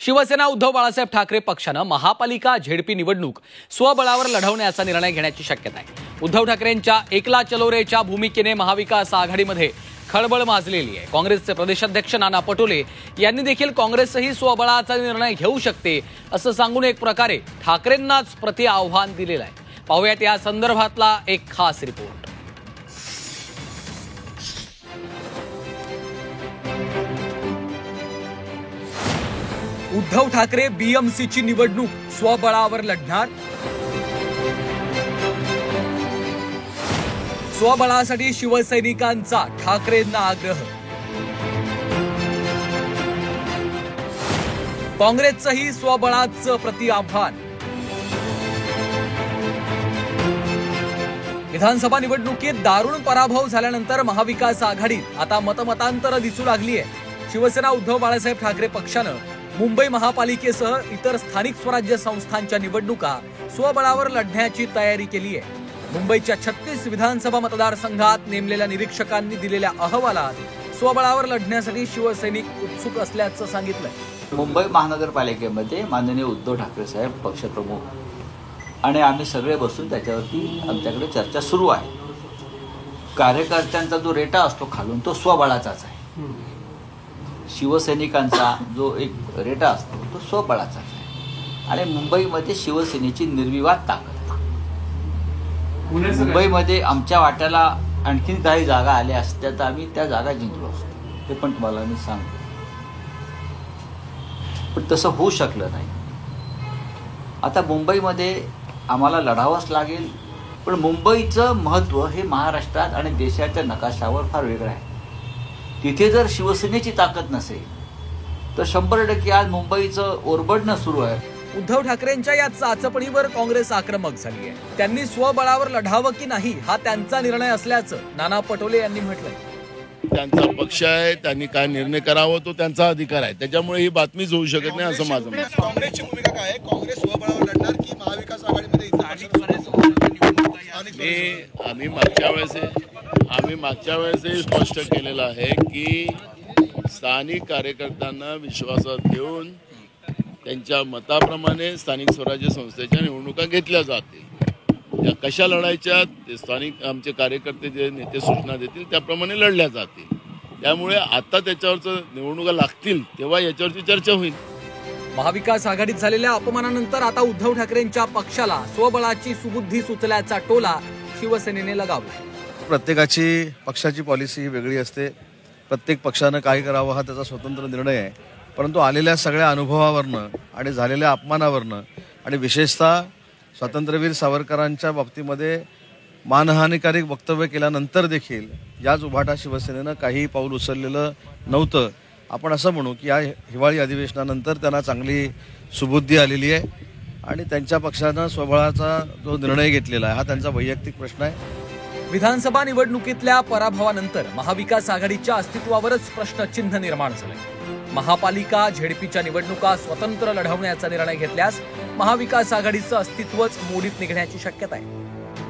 शिवसेना उद्धव बाळासाहेब ठाकरे पक्षानं महापालिका झेडपी निवडणूक स्वबळावर लढवण्याचा निर्णय घेण्याची शक्यता आहे। उद्धव ठाकरेंच्या एकला चलो रेच्या भूमिकेने महाविकास आघाडीमध्ये खळबळ माजलेली आहे। काँग्रेसचे प्रदेशाध्यक्ष नाना पटोले यांनी देखील काँग्रेसही स्वबळाचा निर्णय घेऊ शकते असं सांगून एक प्रकारे ठाकरेंनाच प्रति आव्हान दिलेलं आहे। पाहूयात या संदर्भातला एक खास रिपोर्ट। उद्धव ठाकरे बीएमसीची निवडणूक स्वबळावर लढणार। स्वबळासाठी शिवसैनिकांचा ठाकरेंना आग्रह। काँग्रेसचंही स्वबळाचं प्रति आव्हान। विधानसभा निवडणुकीत दारुण पराभव झाल्यानंतर महाविकास आघाडीत आता मतमतांतर दिसू लागली आहे। शिवसेना उद्धव बाळासाहेब ठाकरे पक्षानं मुंबई महापालिकेसह इतर स्थानिक स्वराज्य संस्थांच्या निवडणुका स्वबळावर लढण्याची तयारी केली आहे। मुंबईच्या 36 विधानसभा मतदारसंघात नेमलेल्या निरीक्षकांनी दिलेल्या अहवालात स्वबळावर लढण्यासाठी शिवसैनिक उत्सुक असल्याचं सांगितलंय। मुंबई महानगरपालिकेमध्ये माननीय उद्धव ठाकरे साहेब पक्षप्रमुख आणि आम्ही सगळे बसून त्याच्यावरती आमच्याकडे चर्चा सुरू आहे। कार्यकर्त्यांचा जो रेटा असतो खालून तो स्वबळाचाच आहे। शिवसैनिकांचा जो एक रेटा असतो तो स्वबळाचाच आहे आणि मुंबईमध्ये शिवसेनेची निर्विवाद ताकद आहे। मुंबईमध्ये आमच्या वाट्याला आणखीन काही जागा आल्या असत्या तर आम्ही त्या जागा जिंकलो असतो, हे पण तुम्हाला मी सांगतो। पण तसं होऊ शकलं नाही। आता मुंबईमध्ये आम्हाला लढावंच लागेल, पण मुंबईचं महत्त्व हे महाराष्ट्रात आणि देशाच्या नकाशावर फार वेगळं आहे। तिथे जर शिवसेनेची ताकद नसेल तर 100% आज मुंबईचं ओरबडणं सुरू आहे। उद्धव ठाकरेंच्या या चाचपणीवर काँग्रेस आक्रमक झाली आहे। त्यांनी स्वबळावर लढावं की नाही हा त्यांचा निर्णय असल्याचं नाना पटोले यांनी म्हटलंय। त्यांचा पक्ष आहे, त्यांनी काय निर्णय करावा तो त्यांचा अधिकार आहे, त्याच्यामुळे ही बातमीच होऊ शकत नाही असं माझं मत आहे। काँग्रेसची भूमिका काय आहे? काँग्रेस स्वबळावर लढणार की महाविकास आघाडीमध्ये आम्ही मागच्या वेळेसही स्पष्ट केलेलं आहे की स्थानिक कार्यकर्त्यांना विश्वासात घेऊन त्यांच्या मताप्रमाणे स्थानिक स्वराज्य संस्थेच्या निवडणुका घेतल्या जातील। त्या कशा लढायच्या ते स्थानिक आमचे कार्यकर्ते जे नेते सूचना देतील त्याप्रमाणे लढल्या जातील। त्यामुळे आता त्याच्यावरचं निवडणुका लागतील तेव्हा याच्यावरची चर्चा होईल। महाविकास आघाडीत झालेल्या अपमानानंतर आता उद्धव ठाकरेंच्या पक्षाला स्वबळाची सुबुद्धी सुचल्याचा टोला शिवसेनेने लगावला। प्रत्येकाची पक्षाची पॉलिसी ही वेगळी असते। प्रत्येक पक्षानं काय करावं हा त्याचा स्वतंत्र निर्णय आहे, परंतु आलेल्या सगळ्या अनुभवावरनं आणि झालेल्या अपमानावरनं आणि विशेषतः स्वातंत्र्यवीर सावरकरांच्या बाबतीमध्ये मानहानिकारक वक्तव्य केल्यानंतर देखील याच उभाटा शिवसेनेनं काही पाऊल उचललेलं नव्हतं। आपण असं म्हणू की या हिवाळी अधिवेशनानंतर त्यांना चांगली सुबुद्धी आलेली आहे आणि त्यांच्या पक्षानं स्वबळाचा जो निर्णय घेतलेला आहे हा त्यांचा वैयक्तिक प्रश्न आहे। विधानसभा निवडणुकीतल्या पराभवानंतर महाविकास आघाडीच्या अस्तित्वावरच प्रश्नचिन्ह निर्माण झालंय। महापालिका झेडपीच्या निवडणुका स्वतंत्र लढवण्याचा निर्णय घेतल्यास महाविकास आघाडीचं अस्तित्वच मोडीत निघण्याची शक्यता आहे।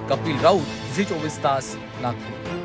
कपिल राऊत, झी 24 तास, नागपूर।